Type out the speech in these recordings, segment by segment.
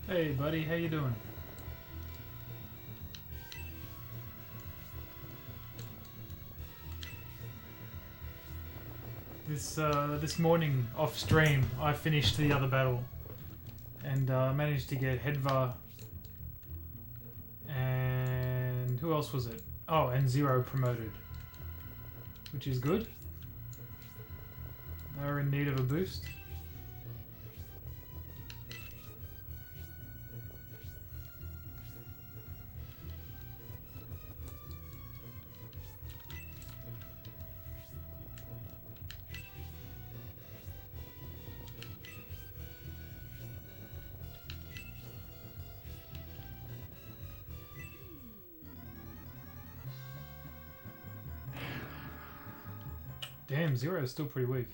Hey buddy, how you doing? This morning off stream, I finished the other battle and managed to get Hedva and who else was it? Oh, and Zero promoted, which is good. They were in need of a boost. Damn, Zero is still pretty weak.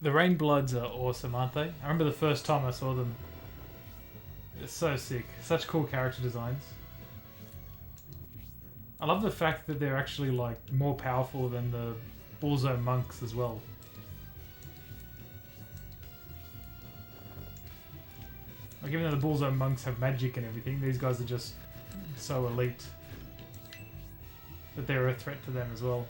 The Rainbloods are awesome, aren't they? I remember the first time I saw them. It's so sick. Such cool character designs. I love the fact that they're actually like more powerful than the Bullzone monks as well. Like even though the Bullzone monks have magic and everything, these guys are just so elite that they're a threat to them as well.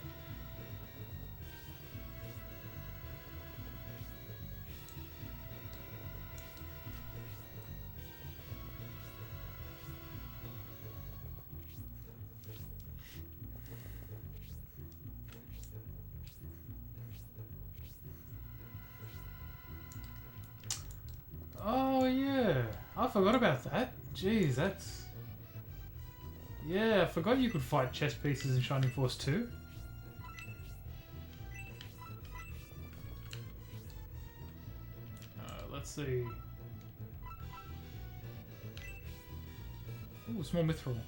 Oh yeah, I forgot about that. Jeez, that's... Yeah, I forgot you could fight chess pieces in Shining Force 2. Let's see. Ooh, small mithril.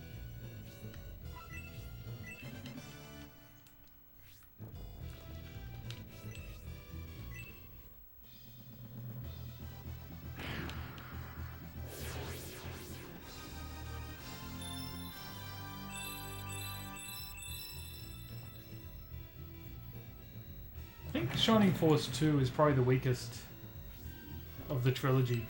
I think Shining Force 2 is probably the weakest of the trilogy.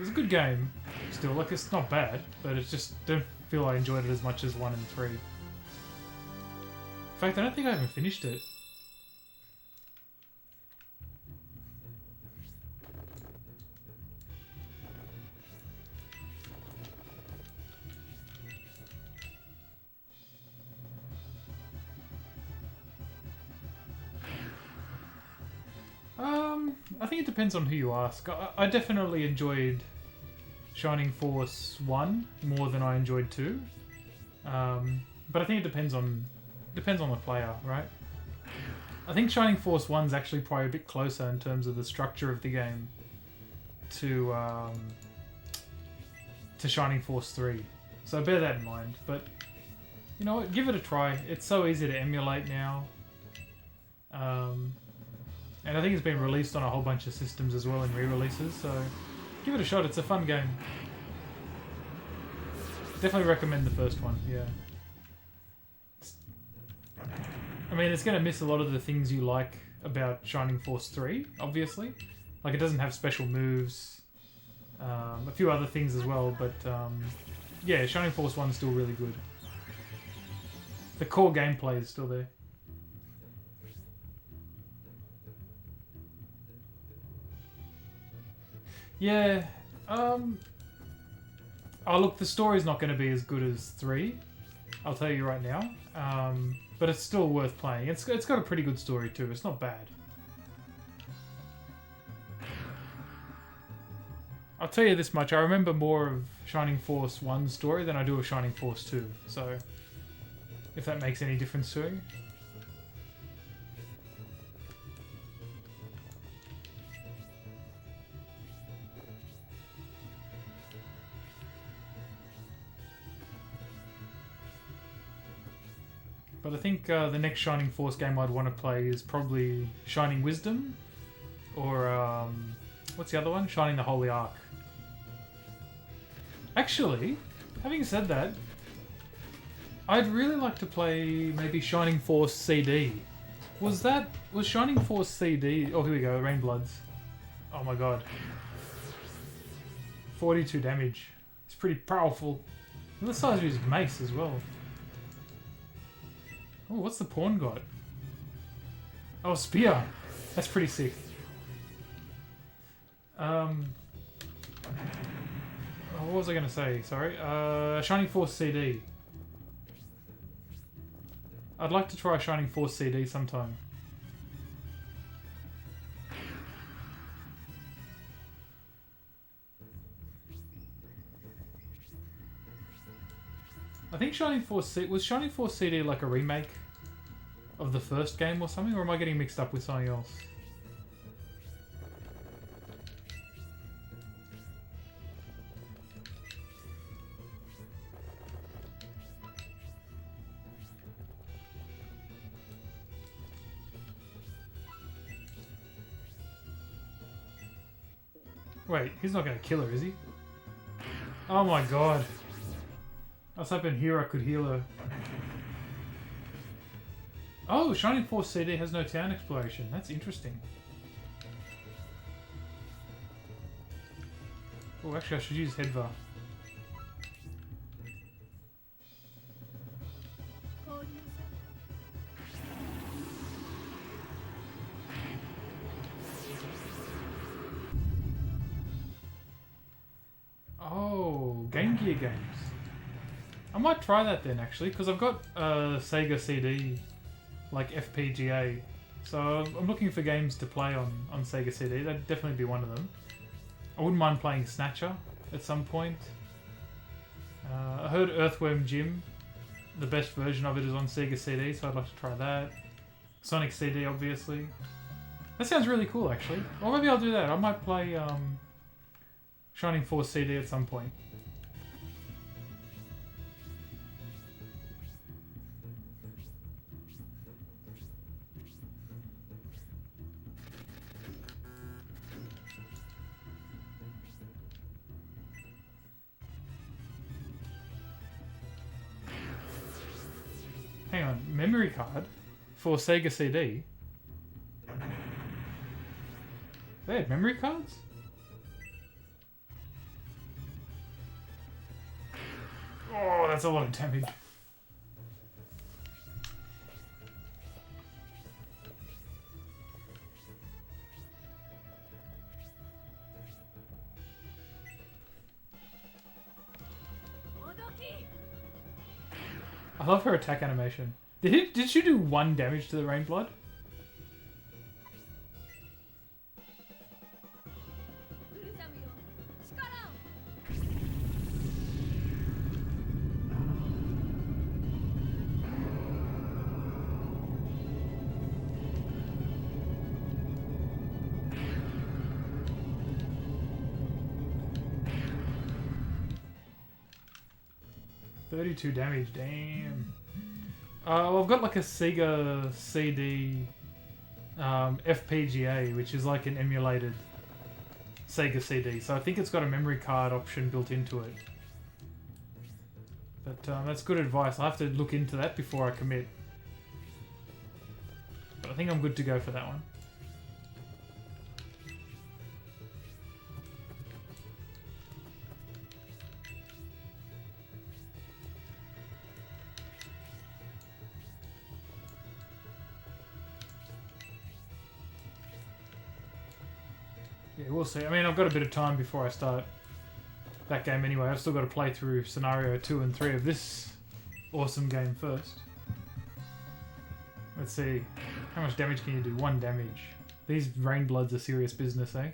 It's a good game, still. Like, it's not bad, but it's just don't feel I enjoyed it as much as 1 and 3. In fact, I don't think I even finished it. I think it depends on who you ask. I definitely enjoyed Shining Force 1 more than I enjoyed 2. But I think it depends on the player, right? I think Shining Force 1's actually probably a bit closer in terms of the structure of the game to Shining Force 3. So bear that in mind. But you know what? Give it a try. It's so easy to emulate now. And I think it's been released on a whole bunch of systems as well in re-releases, so give it a shot. It's a fun game. Definitely recommend the first one, yeah. I mean, it's going to miss a lot of the things you like about Shining Force 3, obviously. Like, it doesn't have special moves, a few other things as well, but yeah, Shining Force 1 is still really good. The core gameplay is still there. Yeah, oh look, the story's not going to be as good as 3, I'll tell you right now, but it's still worth playing. It's got a pretty good story too, it's not bad. I'll tell you this much, I remember more of Shining Force 1's story than I do of Shining Force 2, so if that makes any difference to you. But I think the next Shining Force game I'd want to play is probably Shining Wisdom, or what's the other one? Shining the Holy Ark. Actually, having said that, I'd really like to play maybe Shining Force CD. Was Shining Force CD? Oh, here we go, Rainbloods. Oh my god. 42 damage. It's pretty powerful. Look at the size of his mace as well. Oh, what's the pawn got? Oh, spear. That's pretty sick. Oh, what was I going to say? Sorry. Shining Force CD. I'd like to try Shining Force CD sometime. I think Shining Force CD... Was Shining Force CD like a remake of the first game or something? Or am I getting mixed up with something else? Wait, he's not going to kill her, is he? Oh my god. I was hoping Hera could heal her. Oh, Shining Force CD has no town exploration. That's interesting. Oh, actually I should use Hedva. Oh, Game Gear games. I might try that then, actually, because I've got Sega CD, like FPGA. So I'm looking for games to play on Sega CD. That'd definitely be one of them. I wouldn't mind playing Snatcher at some point. I heard Earthworm Jim, the best version of it is on Sega CD, so I'd like to try that. Sonic CD, obviously. That sounds really cool, actually. Or maybe I'll do that. I might play Shining Force CD at some point. Hang on, memory card for Sega CD? They had memory cards? Oh, that's a lot of damage. I love her attack animation. Did she do 1 damage to the Rainblood? $32 damage, damn. Well, I've got like a Sega CD FPGA, which is like an emulated Sega CD. So I think it's got a memory card option built into it. But that's good advice. I'll have to look into that before I commit. But I think I'm good to go for that one. Yeah, we'll see. I mean, I've got a bit of time before I start that game anyway. I've still got to play through scenario 2 and 3 of this awesome game first. Let's see. How much damage can you do? 1 damage. These Rainbloods are serious business, eh?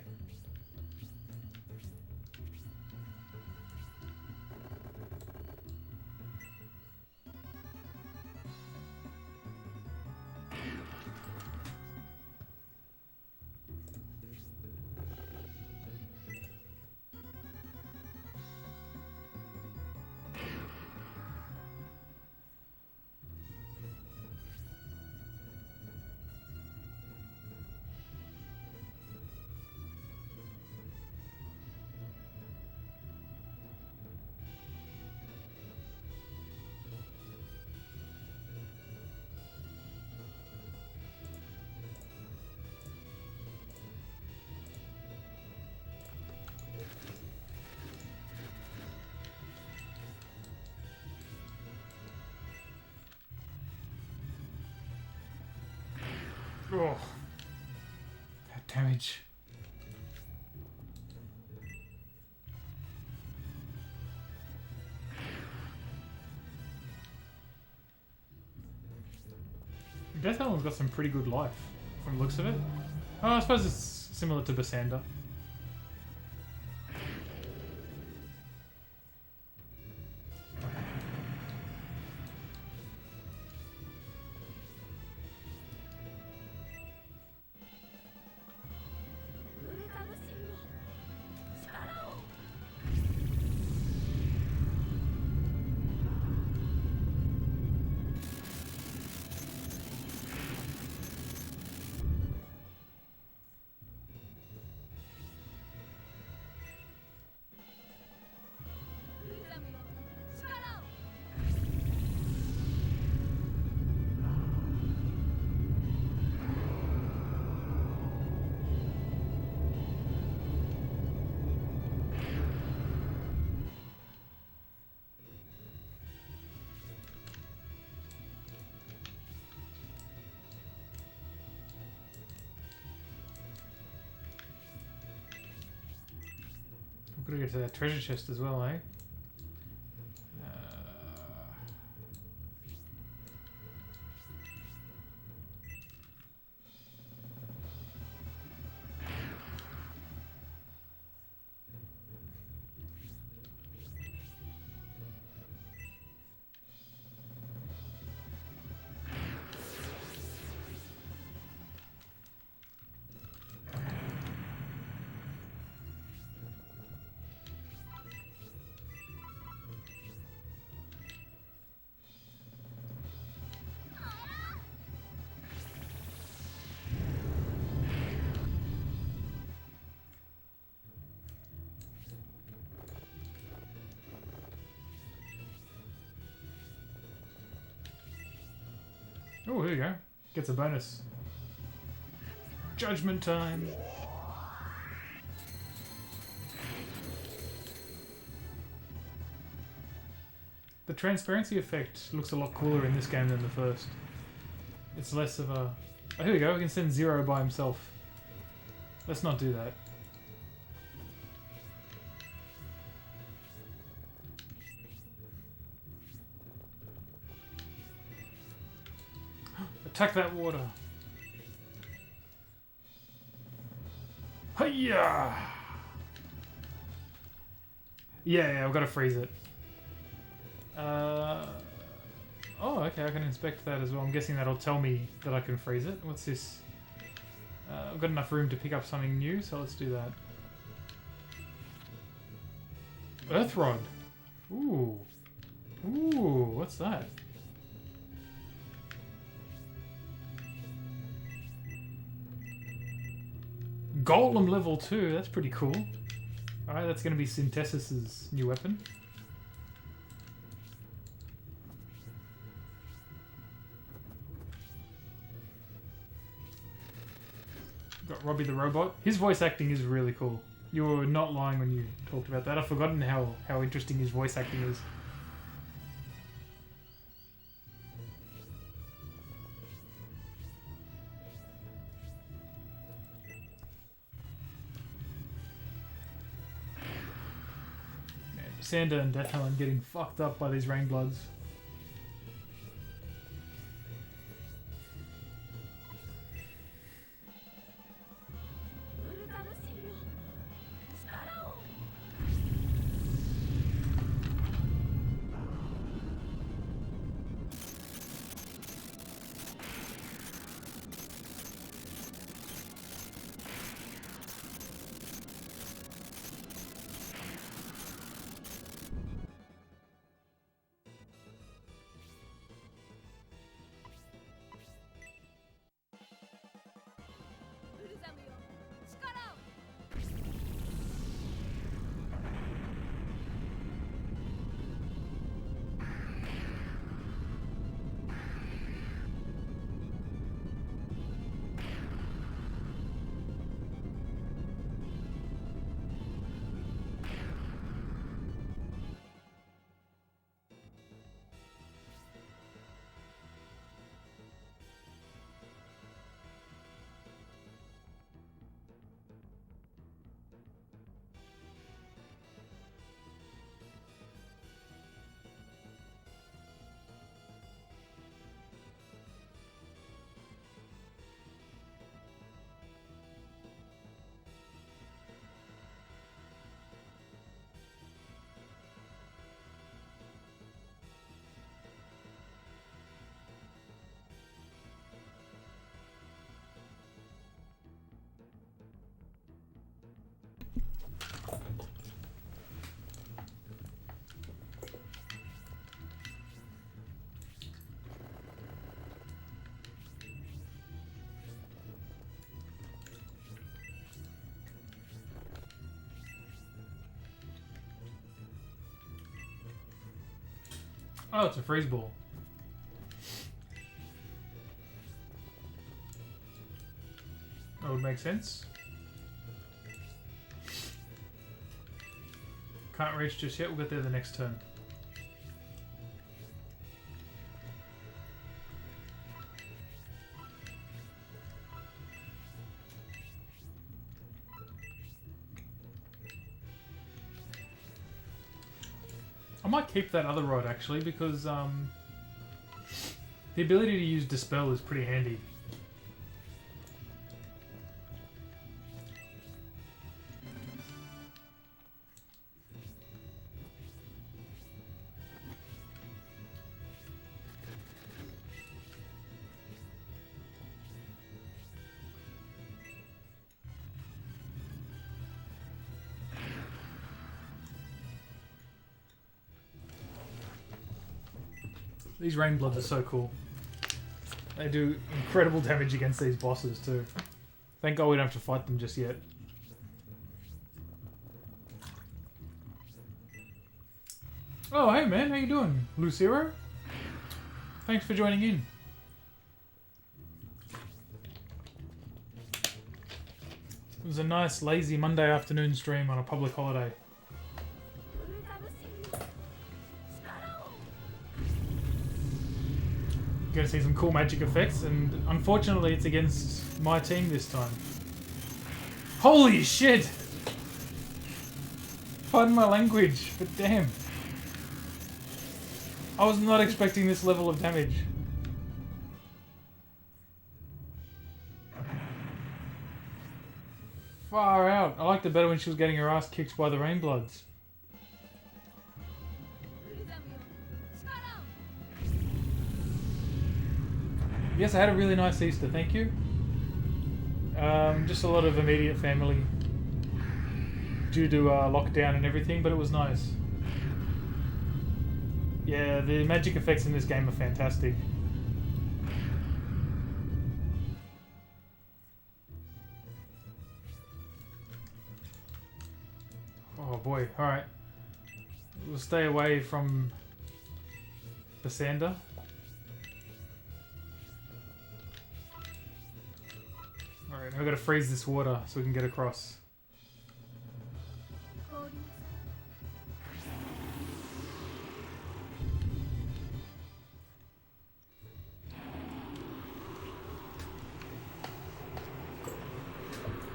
Oh, that damage. Death Helen's got some pretty good life, from the looks of it. Oh, I suppose it's similar to Basander. We're gonna get to that treasure chest as well, eh? Oh, here you go. Gets a bonus. Judgment time. The transparency effect looks a lot cooler in this game than the first. It's less of a... Oh, here we go. We can send Zero by himself. Let's not do that. Attack that water. Hiya! Yeah, I've got to freeze it. Oh, okay, I can inspect that as well. I'm guessing that'll tell me that I can freeze it. What's this? I've got enough room to pick up something new, so let's do that. Earth Rod. Ooh. Ooh, what's that? Golem level 2, that's pretty cool. Alright, that's going to be Synthesis's new weapon. Got Robbie the Robot. His voice acting is really cool. You were not lying when you talked about that. I've forgotten how interesting his voice acting is. Sander and Death Helen getting fucked up by these Rainbloods. Oh, it's a freeze ball. That would make sense. Can't reach just yet. We'll get there the next turn. I might keep that other rod actually because the ability to use Dispel is pretty handy. These Rain Bloods are so cool. They do incredible damage against these bosses too. Thank God we don't have to fight them just yet. Oh, hey man, how you doing? Lucero? Thanks for joining in. It was a nice, lazy Monday afternoon stream on a public holiday. You're gonna see some cool magic effects, and unfortunately it's against my team this time. Holy shit! Pardon my language, but damn. I was not expecting this level of damage. Far out. I liked it better when she was getting her ass kicked by the Rain Bloods. Yes, I had a really nice Easter, thank you. Just a lot of immediate family due to lockdown and everything, but it was nice. Yeah, the magic effects in this game are fantastic. Oh boy, alright. We'll stay away from Basander. Alright, now we've got to freeze this water so we can get across.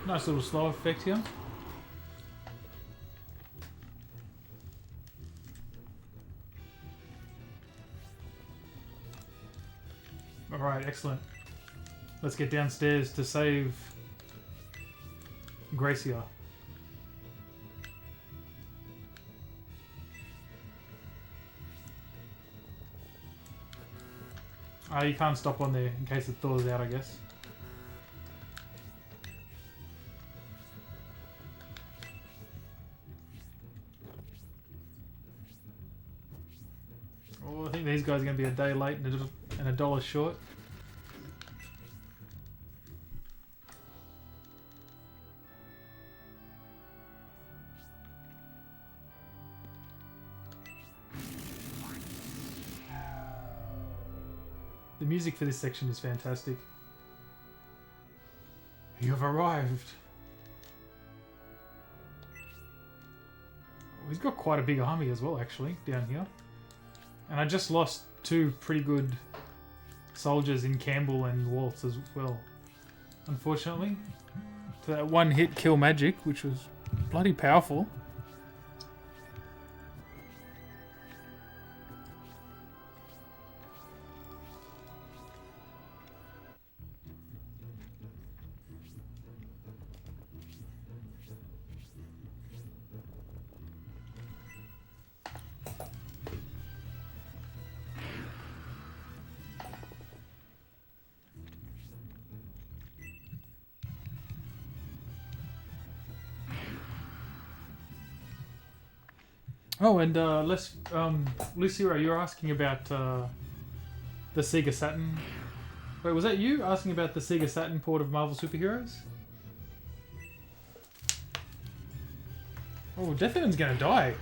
Nice little slow effect here. Alright, excellent. Let's get downstairs to save Gracia. You can't stop on there in case it thaws out, I guess. Oh, I think these guys are going to be a day late and a dollar short. The music for this section is fantastic. You have arrived. Oh, he's got quite a big army as well, actually, down here. And I just lost two pretty good soldiers in Campbell and Waltz as well. Unfortunately. To that one hit kill magic, which was bloody powerful. Oh, and Lucero, you're asking about the Sega Saturn. Wait, was that you asking about the Sega Saturn port of Marvel Superheroes? Oh, Death Evan's gonna die.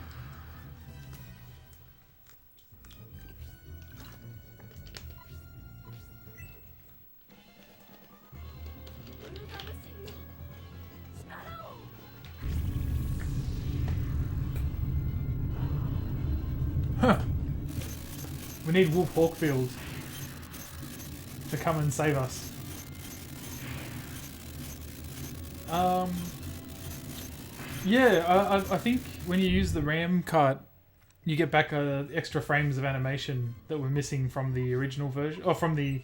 We need Wolf Hawkfield to come and save us. Yeah, I think when you use the RAM cart, you get back extra frames of animation that were missing from the original version, or from the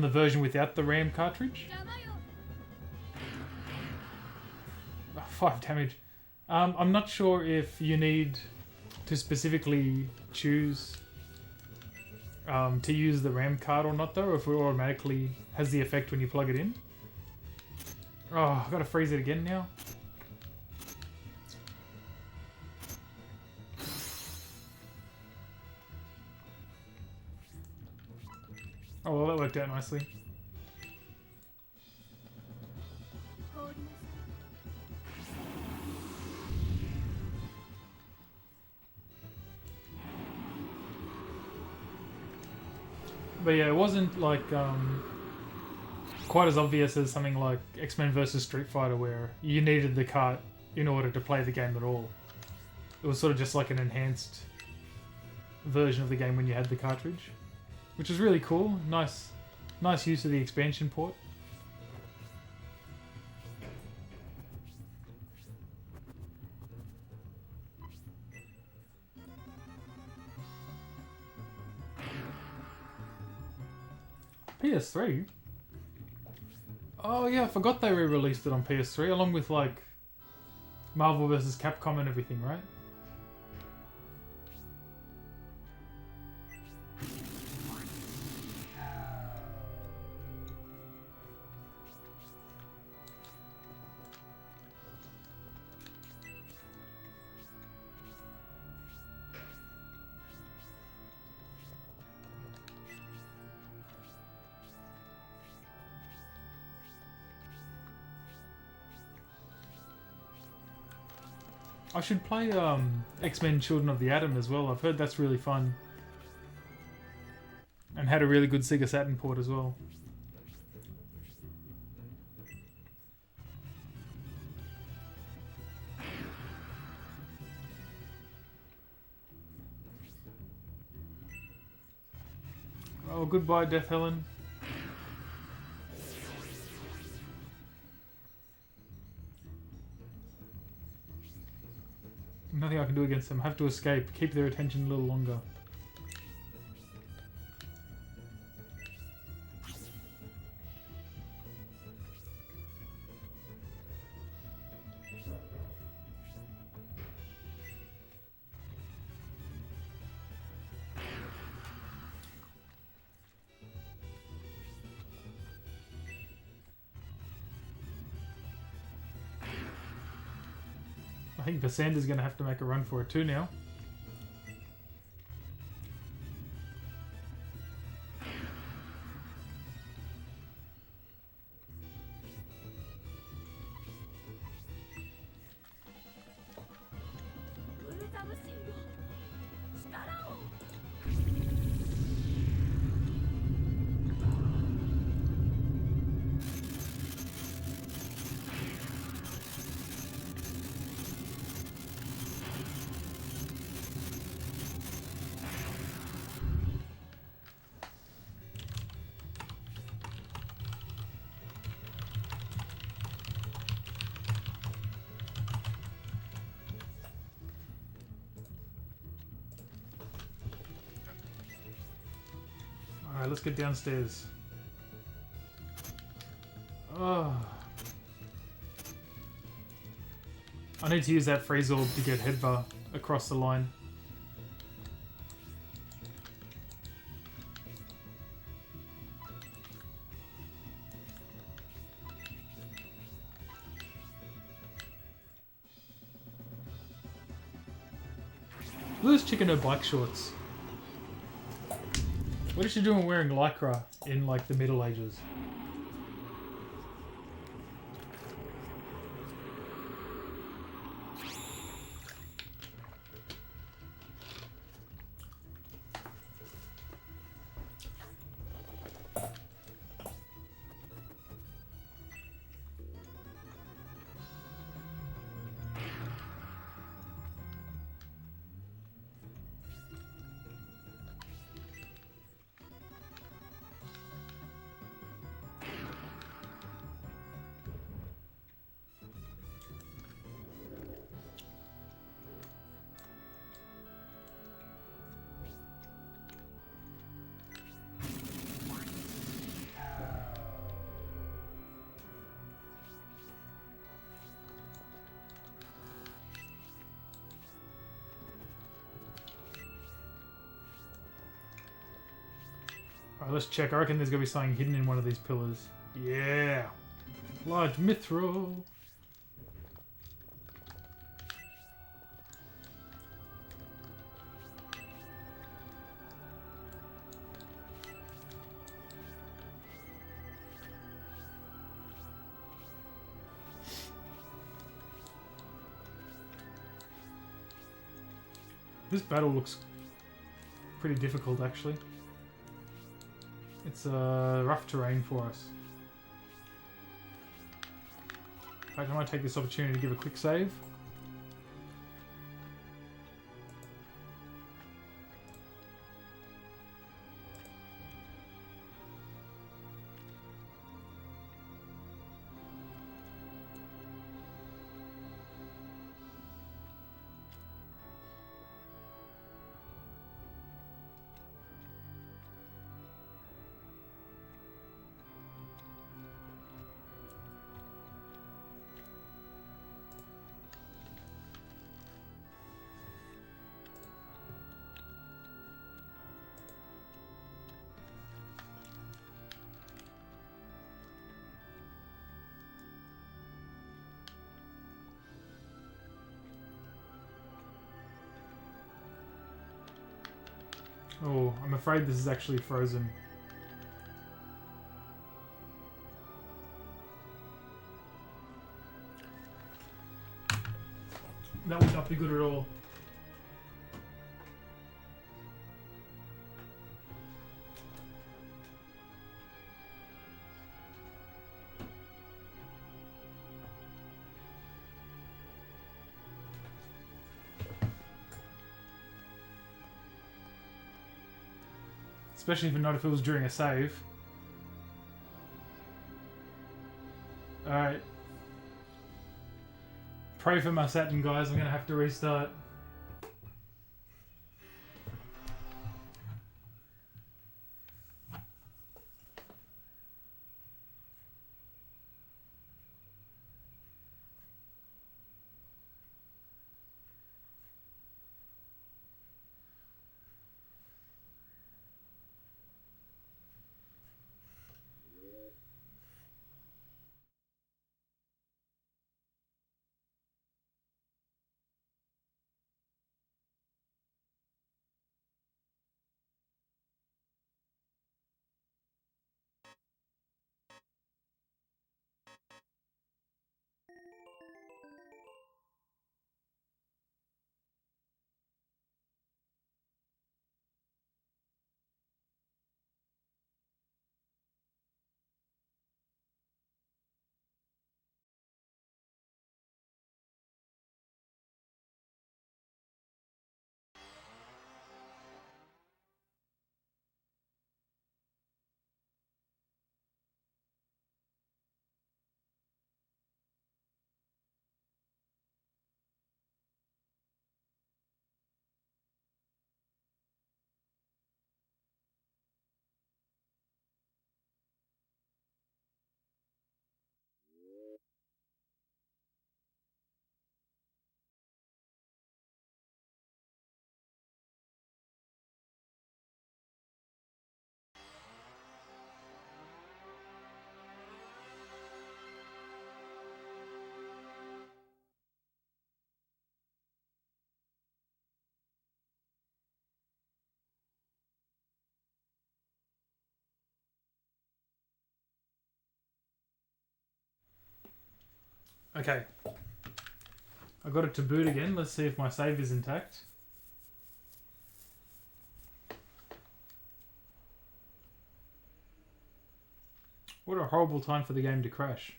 version without the RAM cartridge. 5 damage. I'm not sure if you need to specifically choose to use the RAM card or not, though, or if it automatically has the effect when you plug it in. Oh, I've got to freeze it again now. Oh, well, that worked out nicely. But yeah, it wasn't like quite as obvious as something like X-Men vs Street Fighter, where you needed the cart in order to play the game at all. It was sort of just like an enhanced version of the game when you had the cartridge, which is really cool. Nice use of the expansion port. PS3? Oh yeah, I forgot they re-released it on PS3 along with like Marvel vs. Capcom and everything, right? I should play X-Men Children of the Atom as well. I've heard that's really fun. And had a really good Sega Saturn port as well. Oh, goodbye, Death Helen. Nothing I can do against them. Have to escape. Keep their attention a little longer. I think Vassander's going to have to make a run for it too now. Alright, let's get downstairs. Oh. I need to use that freeze orb to get Headbar across the line. Look at this chick in her bike shorts. What is she doing wearing lycra in like the Middle Ages? Alright, let's check. I reckon there's going to be something hidden in one of these pillars. Yeah! Large mithril! This battle looks pretty difficult, actually. It's rough terrain for us. In fact, I might take this opportunity to give a quick save. Oh, I'm afraid this is actually frozen. That would not be good at all. Especially not if it was during a save. Alright. Pray for my Saturn, guys. I'm going to have to restart. Okay. I got it to boot again. Let's see if my save is intact. What a horrible time for the game to crash.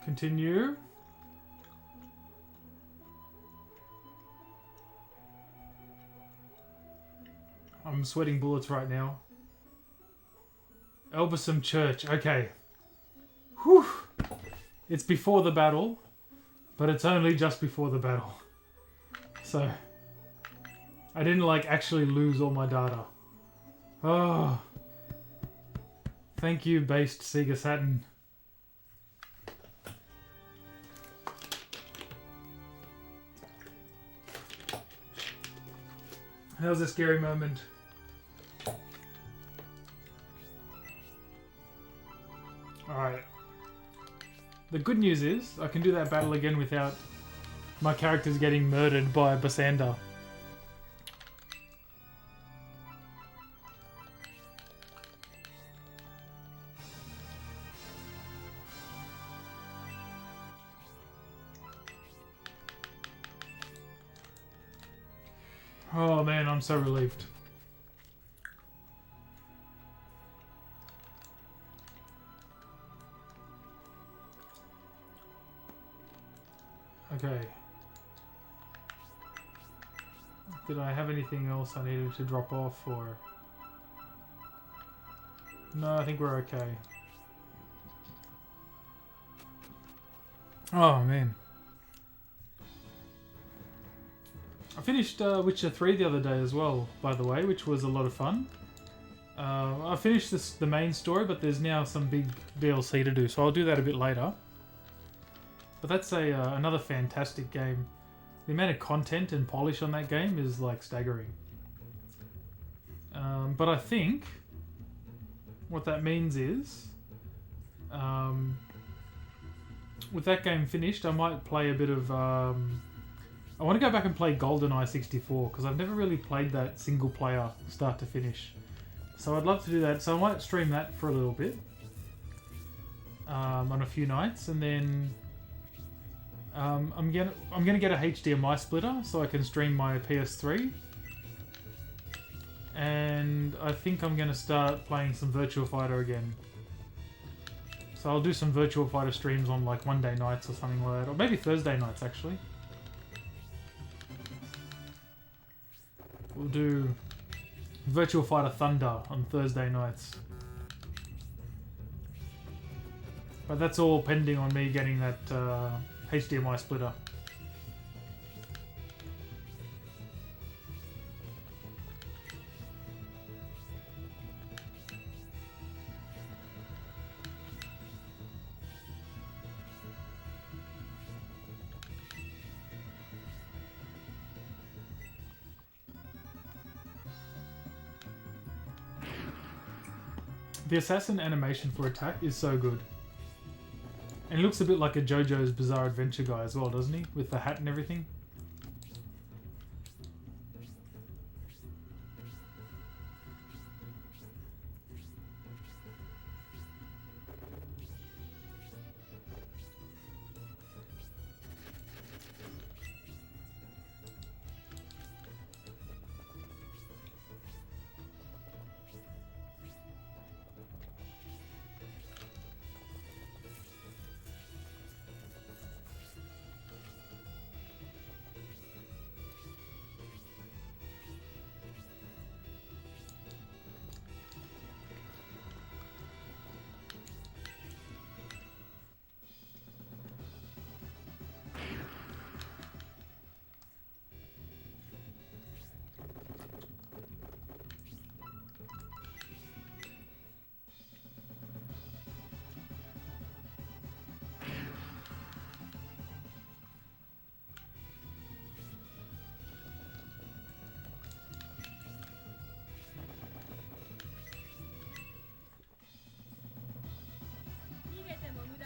Continue. I'm sweating bullets right now. Elbasum Church. Okay. Whew. It's before the battle, but it's only just before the battle. So, I didn't like actually lose all my data. Oh. Thank you, based Sega Saturn. That was a scary moment. Alright. The good news is, I can do that battle again without my characters getting murdered by Basander. Oh man, I'm so relieved. Okay. Did I have anything else I needed to drop off or... No, I think we're okay. Oh man. I finished Witcher 3 the other day as well, by the way, which was a lot of fun. I finished the main story, but there's now some big DLC to do, so I'll do that a bit later. But that's another fantastic game. The amount of content and polish on that game is like staggering. But I think what that means is, with that game finished, I might play a bit of... I want to go back and play GoldenEye 64 because I've never really played that single player start to finish. So I'd love to do that. So I might stream that for a little bit on a few nights, and then I'm gonna get a HDMI splitter so I can stream my PS3. And I think I'm gonna start playing some Virtua Fighter again. So I'll do some Virtua Fighter streams on like Monday nights or something like that, or maybe Thursday nights actually. We'll do Virtua Fighter Thunder on Thursday nights. But that's all pending on me getting that HDMI splitter. The assassin animation for attack is so good. And he looks a bit like a JoJo's Bizarre Adventure guy as well, doesn't he? With the hat and everything.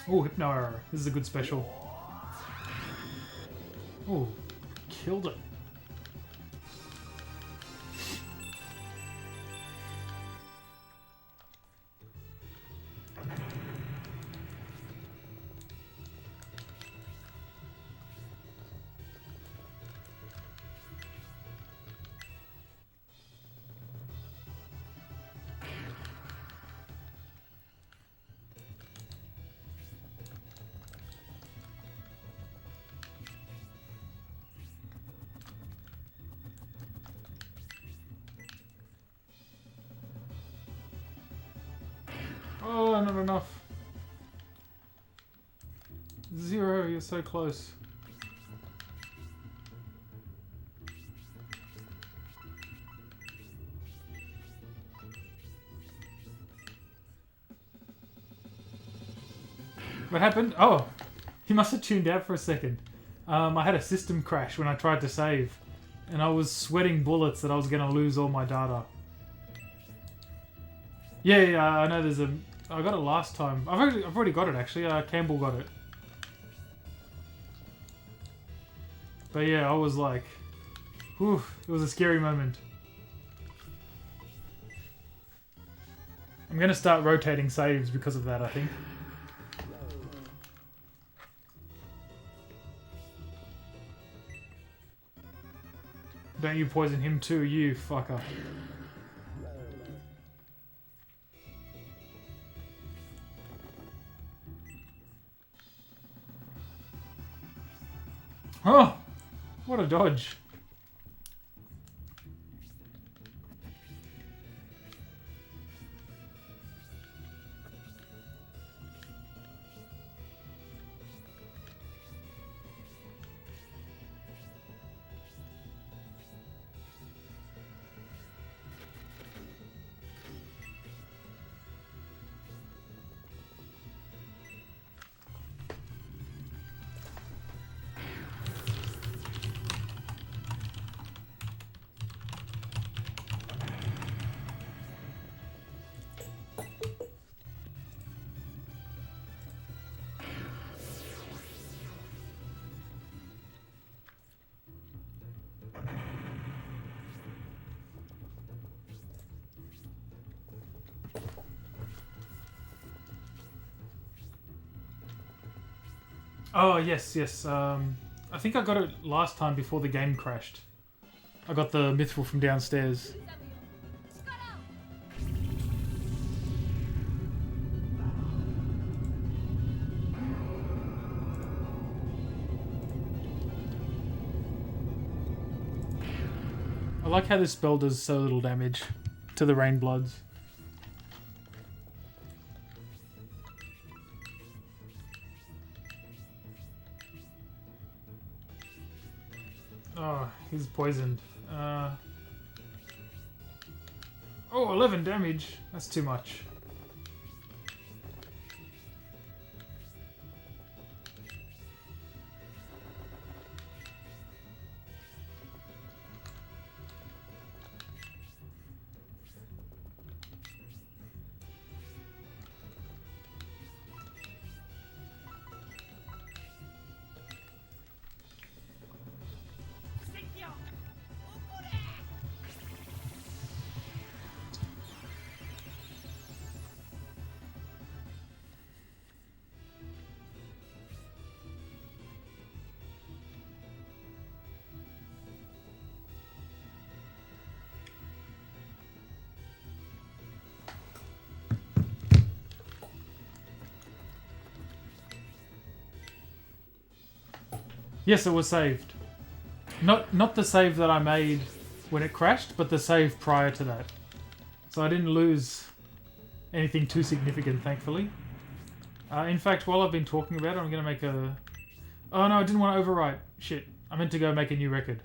Oh, Hypno Arrow. This is a good special. Oh, killed it. Oh, not enough. you're so close. What happened? Oh, he must have tuned out for a second. I had a system crash when I tried to save, and I was sweating bullets that I was going to lose all my data. Yeah, I know there's a... I got it last time. I've already got it, actually. Campbell got it. But yeah, I was like... Whew, it was a scary moment. I'm going to start rotating saves because of that, I think. Don't you poison him too, you fucker. Oh! What a dodge. Oh, yes. I think I got it last time before the game crashed. I got the Mithril from downstairs. I like how this spell does so little damage to the Rainbloods. Oh, he's poisoned. Oh, 11 damage. That's too much. Yes, it was saved. Not the save that I made when it crashed, but the save prior to that. So I didn't lose anything too significant, thankfully. In fact, while I've been talking about it, I'm going to make a... Oh no, I didn't want to overwrite. Shit, I meant to go make a new record.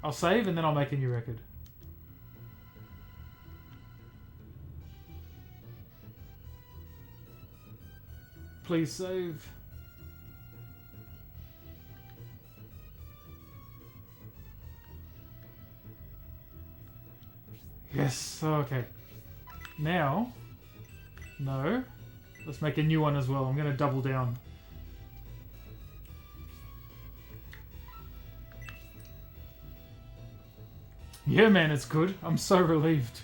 I'll save and then I'll make a new record. Please save. Yes, okay. Now, no. Let's make a new one as well. I'm going to double down. Yeah, man, it's good. I'm so relieved.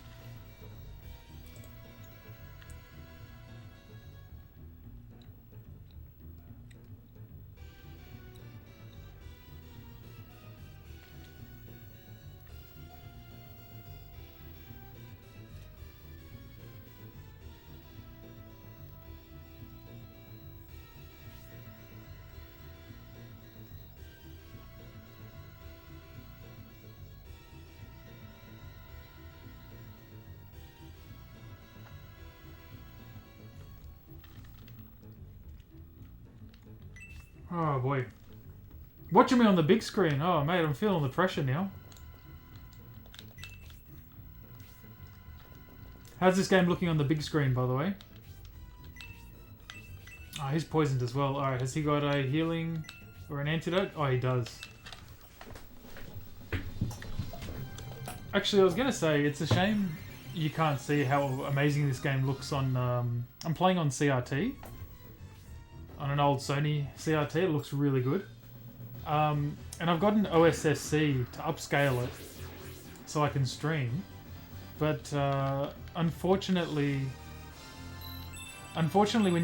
Oh boy. Watching me on the big screen. Oh mate, I'm feeling the pressure now. How's this game looking on the big screen, by the way? Oh, he's poisoned as well. Alright, has he got a healing or an antidote? Oh, he does. Actually, I was going to say, it's a shame you can't see how amazing this game looks on... I'm playing on CRT. On an old Sony CRT. It looks really good. And I've got an OSSC to upscale it so I can stream. But unfortunately, when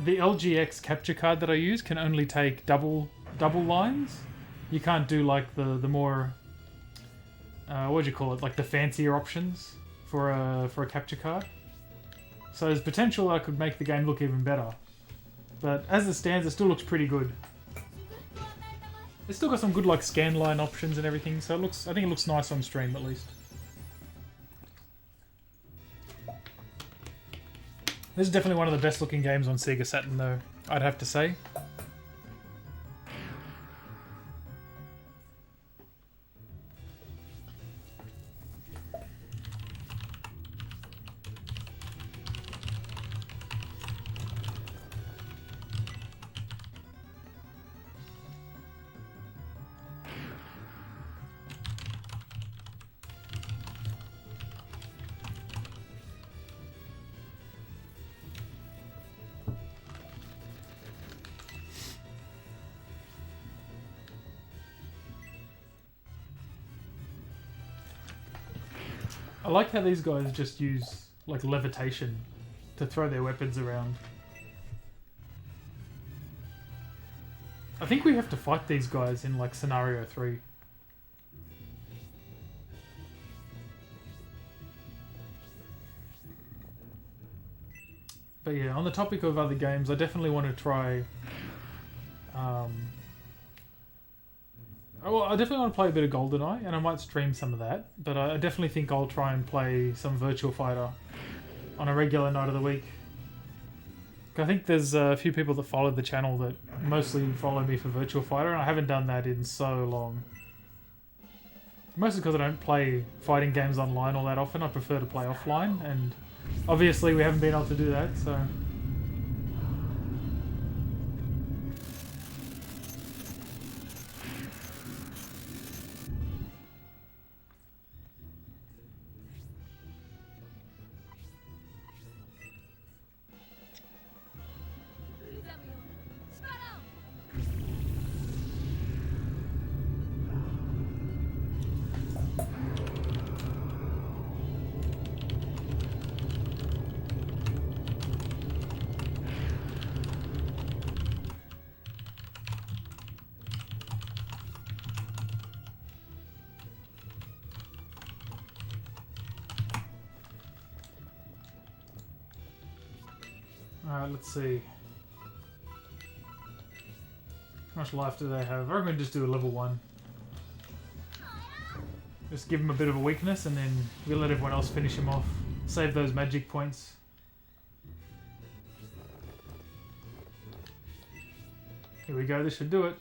the LGX capture card that I use can only take double lines. You can't do like the more what do you call it? Like the fancier options for a capture card. So there's potential I could make the game look even better. But as it stands, it still looks pretty good. It's still got some good like scan line options and everything. So I think it looks nice on stream at least. This is definitely one of the best looking games on Sega Saturn though, I'd have to say. I like how these guys just use like levitation to throw their weapons around. I think we have to fight these guys in like scenario 3. But yeah, on the topic of other games, I definitely want to try... well, I definitely want to play a bit of GoldenEye, and I might stream some of that. But I definitely think I'll try and play some Virtua Fighter on a regular night of the week. I think there's a few people that follow the channel that mostly follow me for Virtua Fighter, and I haven't done that in so long. Mostly because I don't play fighting games online all that often. I prefer to play offline, and obviously we haven't been able to do that, so... Alright, let's see. How much life do they have? I'm going to just do a level 1. Just give him a bit of a weakness and then we'll let everyone else finish him off. Save those magic points. Here we go, this should do it.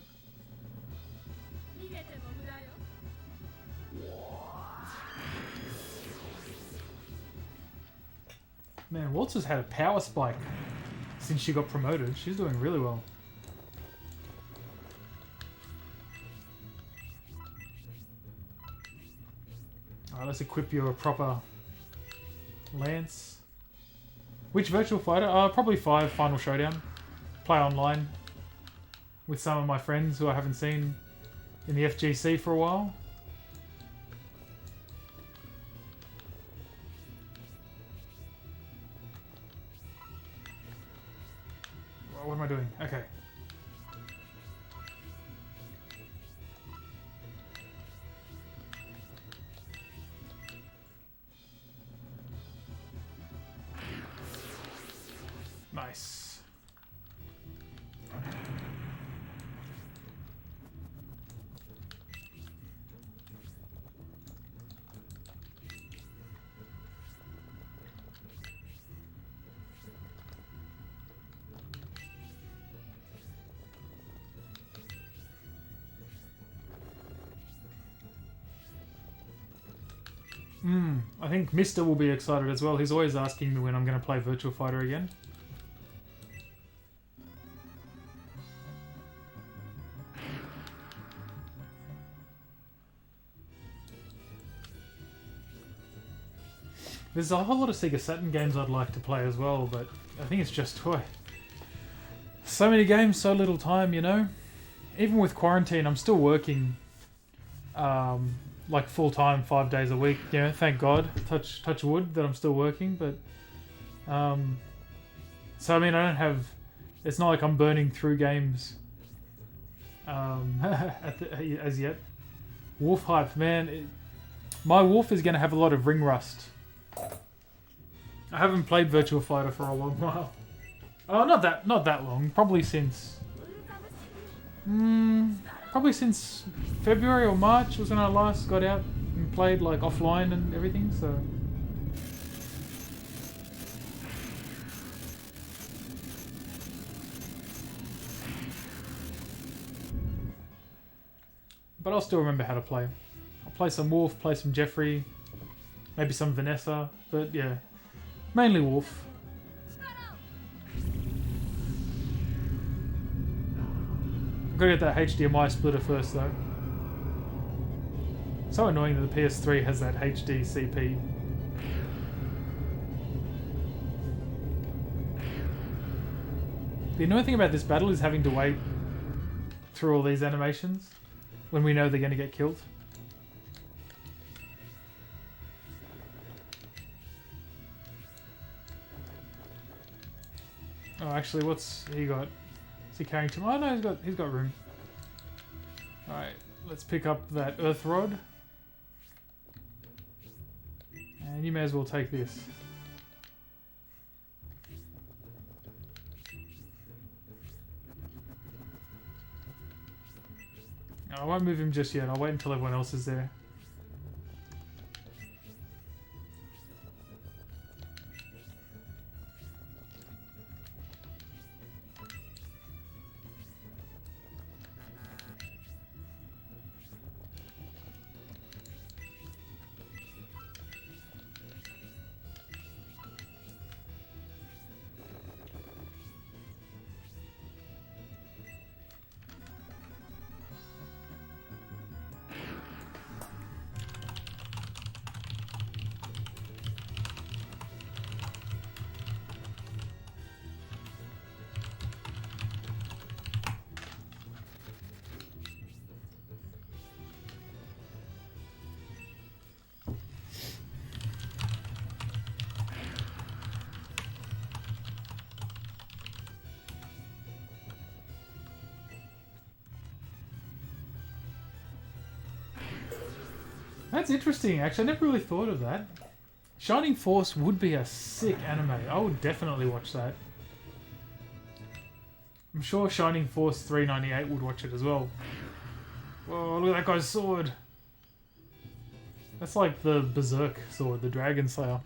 Man, Waltz had a power spike since she got promoted. She's doing really well. Alright, let's equip you a proper lance. Which Virtua Fighter? Probably 5 Final Showdown. Play online with some of my friends who I haven't seen in the FGC for a while. What am I doing? Okay. Nice. I think Mister will be excited as well. He's always asking me when I'm going to play Virtua Fighter again. There's a whole lot of Sega Saturn games I'd like to play as well, but I think it's just so many games, so little time, you know? Even with quarantine, I'm still working like full-time, 5 days a week. You know, thank God, touch wood that I'm still working, but so I mean, I don't have, it's not like I'm burning through games as yet. Wolf hype, man. My Wolf is going to have a lot of ring rust. I haven't played Virtua Fighter for a long while. Oh, not that long. Probably since February or March was when I last got out and played like offline and everything. So. But I'll still remember how to play. I'll play some Wolf, play some Jeffrey, maybe some Vanessa, but yeah, mainly Wolf. I've got to get that HDMI splitter first though. So annoying that the PS3 has that HD CP. The annoying thing about this battle is having to wait through all these animations when we know they're going to get killed. Oh, actually, what's he got? Is he carrying too much? Oh no, he's got room. All right, let's pick up that earth rod, and you may as well take this. No, I won't move him just yet. I'll wait until everyone else is there. That's interesting, actually. I never really thought of that. Shining Force would be a sick anime. I would definitely watch that. I'm sure Shining Force 398 would watch it as well. Whoa, look at that guy's sword. That's like the Berserk sword, the Dragon Slayer.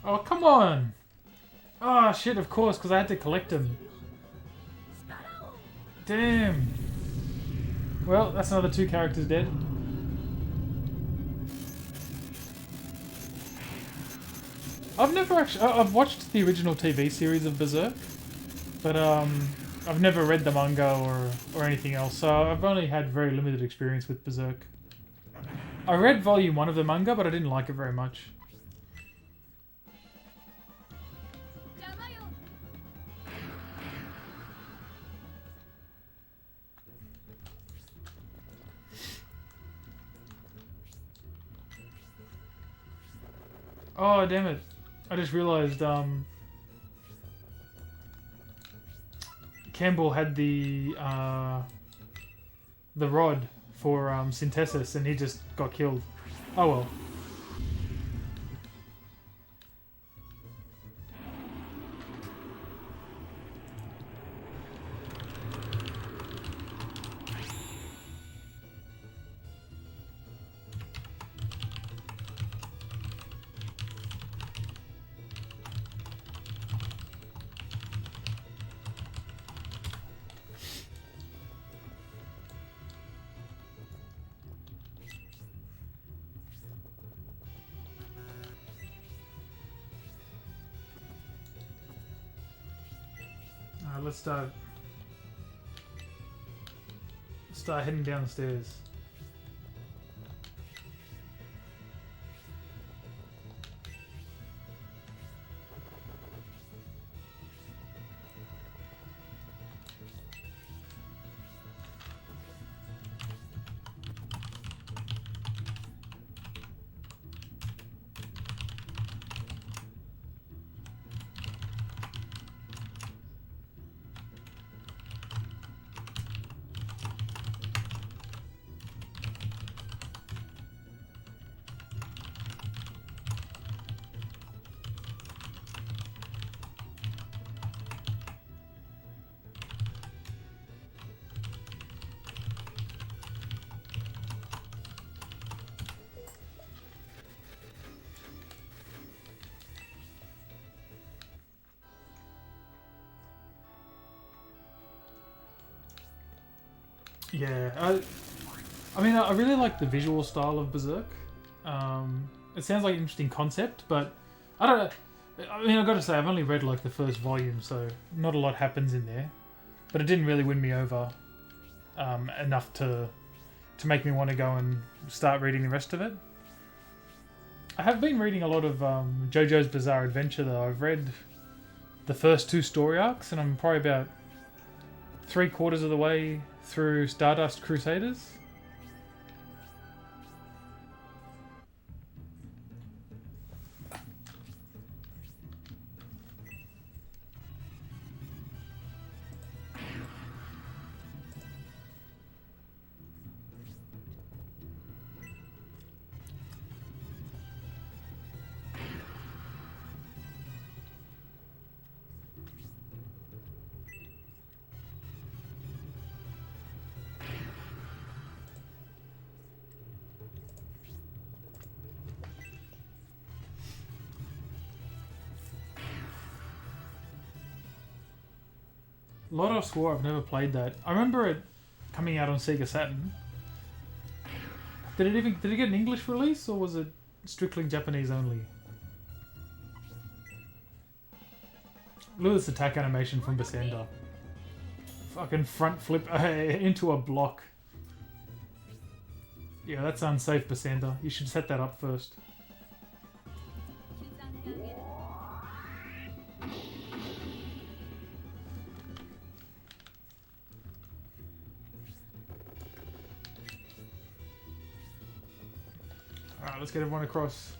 Oh, come on! Oh, shit, of course, because I had to collect them. Damn. Well, that's another 2 characters dead. I've never actually... I've watched the original TV series of Berserk, but I've never read the manga or anything else, so I've only had very limited experience with Berserk. I read volume 1 of the manga, but I didn't like it very much. Oh, damn it. I just realized, Campbell had the rod for, Synthesis, and he just got killed. Oh well. Alright, let's start heading down the stairs. Yeah, I mean, I really like the visual style of Berserk. It sounds like an interesting concept, but I don't know. I mean, I've got to say, I've only read like the first volume, so not a lot happens in there. But it didn't really win me over enough to make me want to go and start reading the rest of it. I have been reading a lot of JoJo's Bizarre Adventure, though. I've read the first 2 story arcs, and I'm probably about 3/4 of the way through Stardust Crusaders. Lodos War, I've never played that. I remember it coming out on Sega Saturn. Did it get an English release, or was it strictly Japanese only? Look at this attack animation from Basenda. Fucking front flip into a block. Yeah, that's unsafe, Basenda. You should set that up first. Alright, let's get everyone across.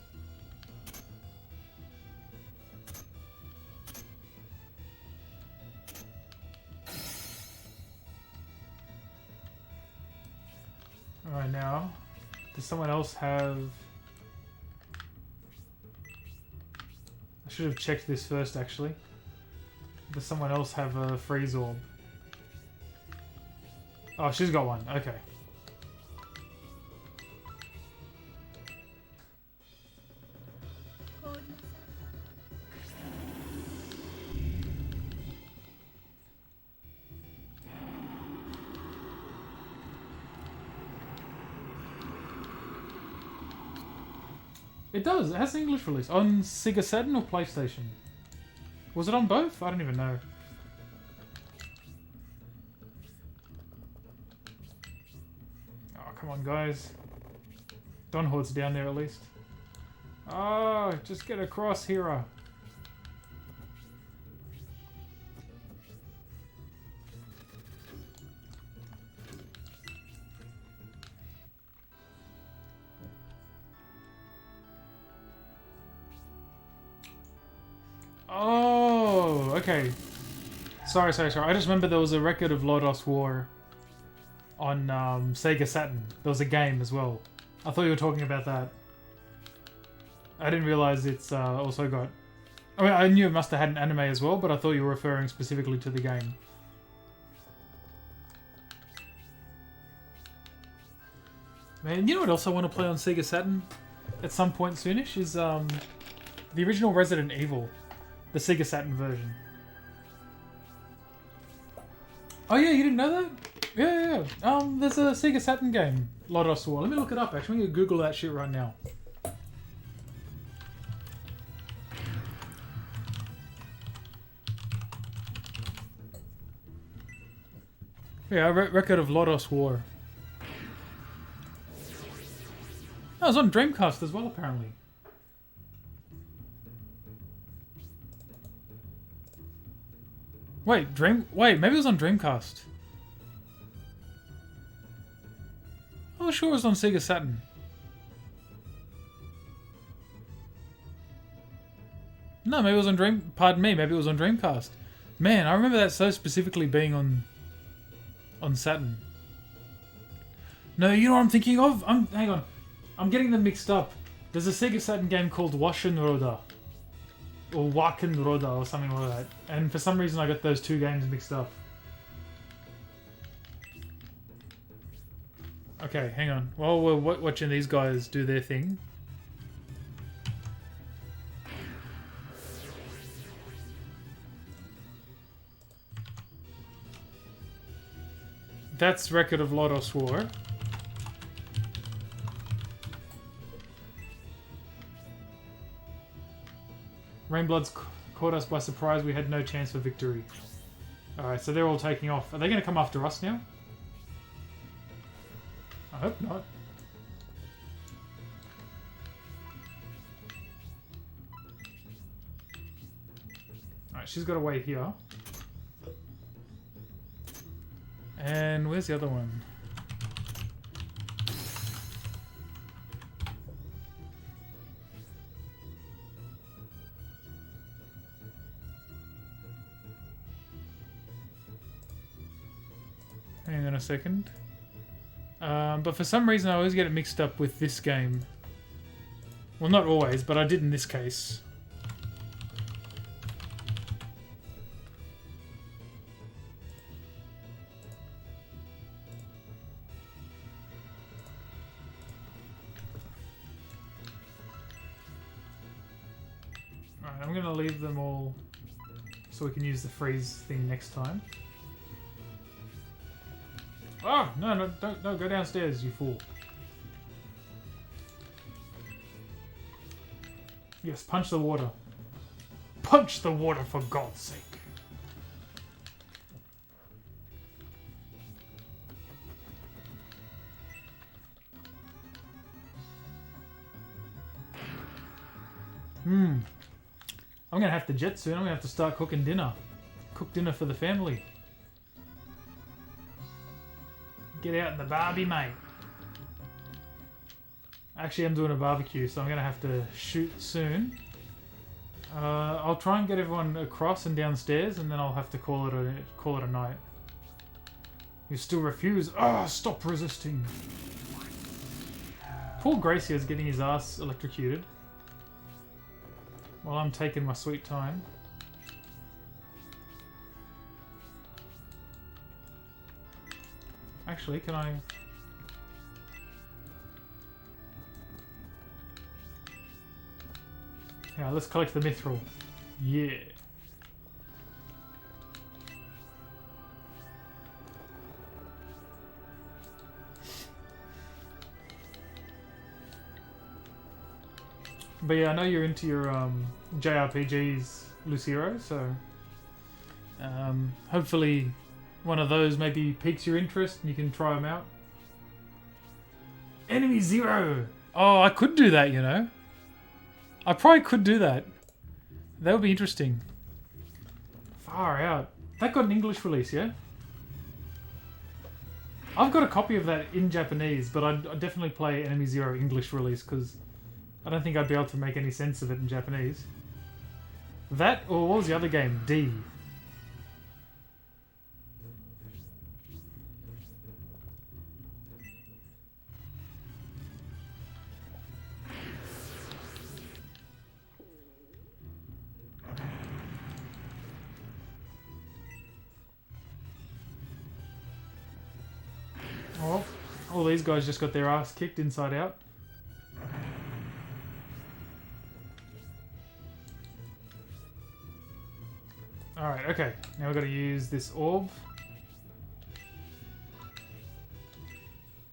Alright, now, does someone else have... I should have checked this first, actually. Does someone else have a freeze orb? Oh, she's got one. Okay. It does. It has an English release. On Sega Saturn or PlayStation? Was it on both? I don't even know. Oh, come on, guys. Don Horde's down there at least. Oh, just get across, Hira. Oh, okay. Sorry. I just remember there was a record of Lodos War on Sega Saturn. There was a game as well. I thought you were talking about that. I didn't realize it's also got... I mean, I knew it must have had an anime as well, but I thought you were referring specifically to the game. Man, you know what else I want to play on Sega Saturn at some point soonish is the original Resident Evil. The Sega Saturn version. Oh yeah, you didn't know that? Yeah. There's a Sega Saturn game, Lodos War. Let me look it up, actually. I'm gonna Google that shit right now. Yeah, Record of Lodos War. Oh, it was on Dreamcast as well, apparently. Wait, maybe it was on Dreamcast. Oh, sure, it was on Sega Saturn. No, maybe it was on Pardon me, maybe it was on Dreamcast. Man, I remember that so specifically being on Saturn. No, you know what I'm thinking of? Hang on. I'm getting them mixed up. There's a Sega Saturn game called Washenroda. Or Wakenroda or something like that. And for some reason I got those two games mixed up. Okay, hang on. While we're watching these guys do their thing. That's Record of Lodos War. Rainbloods caught us by surprise. We had no chance for victory. Alright, so they're all taking off. Are they going to come after us now? I hope not. Alright, she's got to wait here. And where's the other one? Hang on a second. But for some reason I always get it mixed up with this game. Well, not always, but I did in this case. Alright, I'm gonna leave them all so we can use the freeze thing next time. Oh, no, don't go downstairs, you fool. Yes, punch the water. Punch the water, for God's sake. I'm gonna have to jet soon. I'm gonna have to start cooking dinner. Cook dinner for the family. Get out in the barbie, mate. Actually, I'm doing a barbecue, so I'm going to have to shoot soon. I'll try and get everyone across and downstairs, and then I'll have to call it a night. You still refuse? Ah, stop resisting. Poor Gracio's getting his ass electrocuted. While I'm taking my sweet time. Actually, can I... Yeah, let's collect the mithril. Yeah. But yeah, I know you're into your JRPGs, Lucero, so hopefully one of those maybe piques your interest and you can try them out. Enemy Zero! Oh, I could do that, you know. I probably could do that. That would be interesting. Far out. That got an English release, yeah? I've got a copy of that in Japanese, but I'd definitely play Enemy Zero English release because I don't think I'd be able to make any sense of it in Japanese. That, or what was the other game? D. Oh, all these guys just got their ass kicked inside out. Alright, okay. Now we've got to use this orb.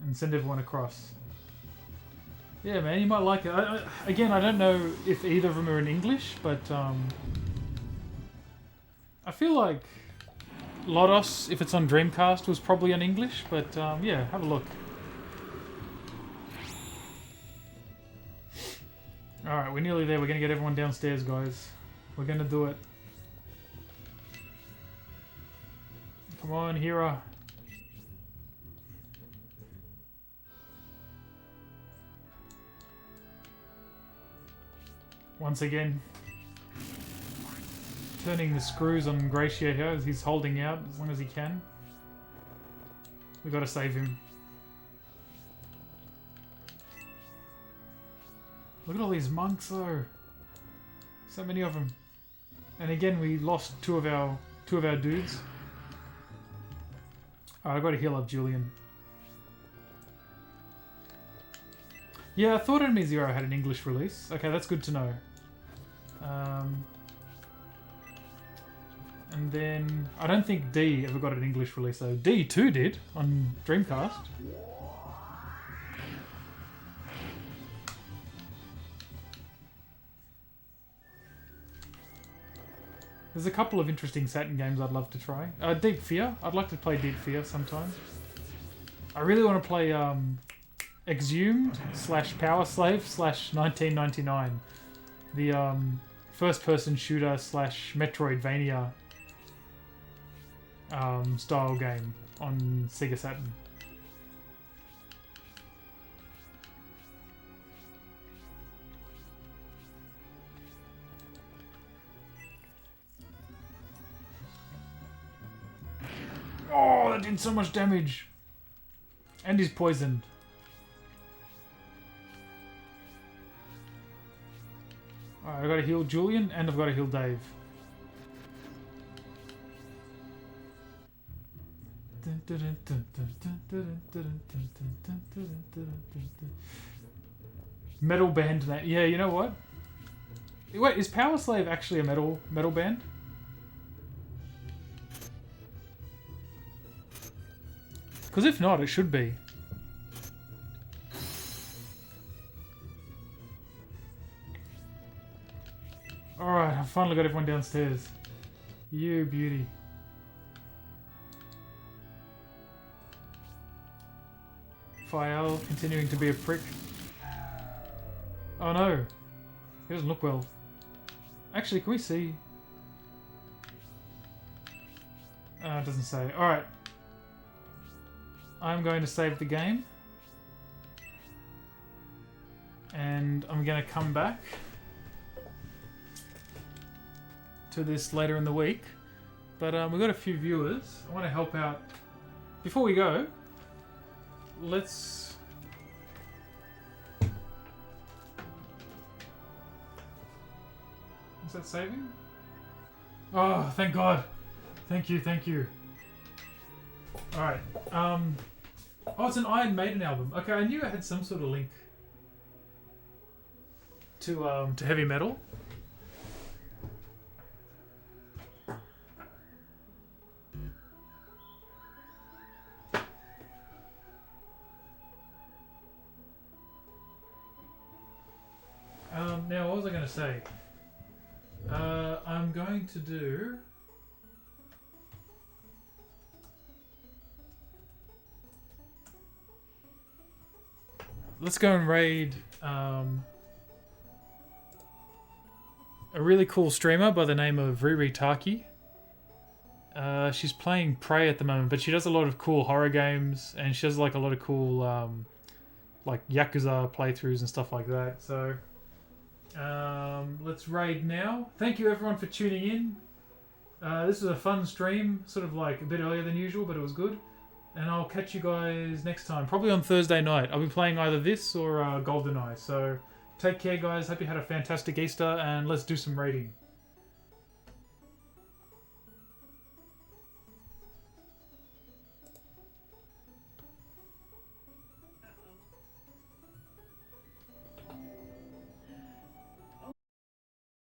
And send everyone across. Yeah, man, you might like it. Again, I don't know if either of them are in English, but I feel like Lodos, if it's on Dreamcast, was probably in English, but yeah, have a look. Alright, we're nearly there. We're going to get everyone downstairs, guys. We're going to do it. Come on, Hera. Once again, turning the screws on Gracia here as he's holding out as long as he can. We've got to save him. Look at all these monks though. So many of them. And again, we lost two of our dudes. I've got to heal up Julian. Yeah, I thought Enemy Zero had an English release. Okay, that's good to know. And then I don't think D ever got an English release though. D2 did on Dreamcast. There's a couple of interesting Saturn games I'd love to try. Deep Fear. I'd like to play Deep Fear sometime. I really want to play Exhumed / Power Slave / 1999. The first-person shooter / Metroidvania style game on Sega Saturn. Oh, that did so much damage! And he's poisoned. Alright, I've got to heal Julian and I've got to heal Dave. Metal band name. Yeah, you know what? Wait, is Power Slave actually a metal band? Because if not, it should be. Alright, I've finally got everyone downstairs. You beauty. Fael continuing to be a prick. Oh no. He doesn't look well. Actually, can we see? It doesn't say. Alright. I'm going to save the game. And I'm going to come back to this later in the week. But we've got a few viewers. I want to help out. Before we go, let's... Is that saving? Oh, thank God. Thank you, thank you. Alright. Oh, it's an Iron Maiden album. Okay, I knew it had some sort of link to heavy metal. Now, what was I going to say? I'm going to do... Let's go and raid a really cool streamer by the name of Riri Taki. She's playing Prey at the moment, but she does a lot of cool horror games, and she does like a lot of cool like Yakuza playthroughs and stuff like that. So let's raid now. Thank you everyone for tuning in. This was a fun stream, sort of like a bit earlier than usual, but it was good. And I'll catch you guys next time, probably on Thursday night. I'll be playing either this or GoldenEye. So take care, guys. Hope you had a fantastic Easter, and let's do some raiding.